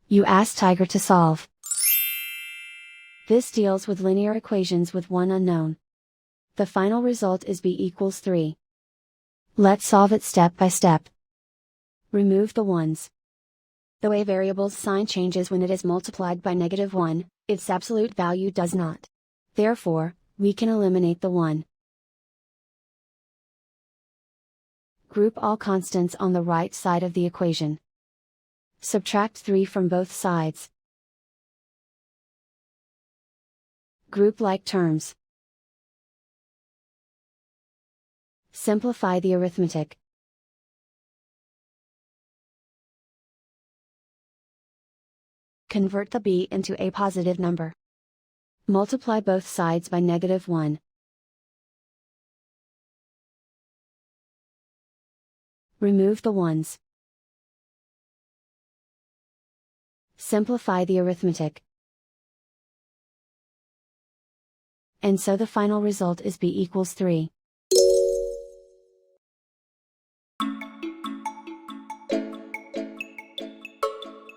You ask Tiger to solve. This deals with linear equations with one unknown. The final result is b equals 3. Let's solve it step by step. Remove the ones. The way variable's sign changes when it is multiplied by -1, its absolute value does not. Therefore, we can eliminate the 1. Group all constants on the right side of the equation. Subtract 3 from both sides. Group like terms. Simplify the arithmetic. Convert the b into a positive number. Multiply both sides by -1. Remove the ones. Simplify the arithmetic. And so the final result is b equals 3.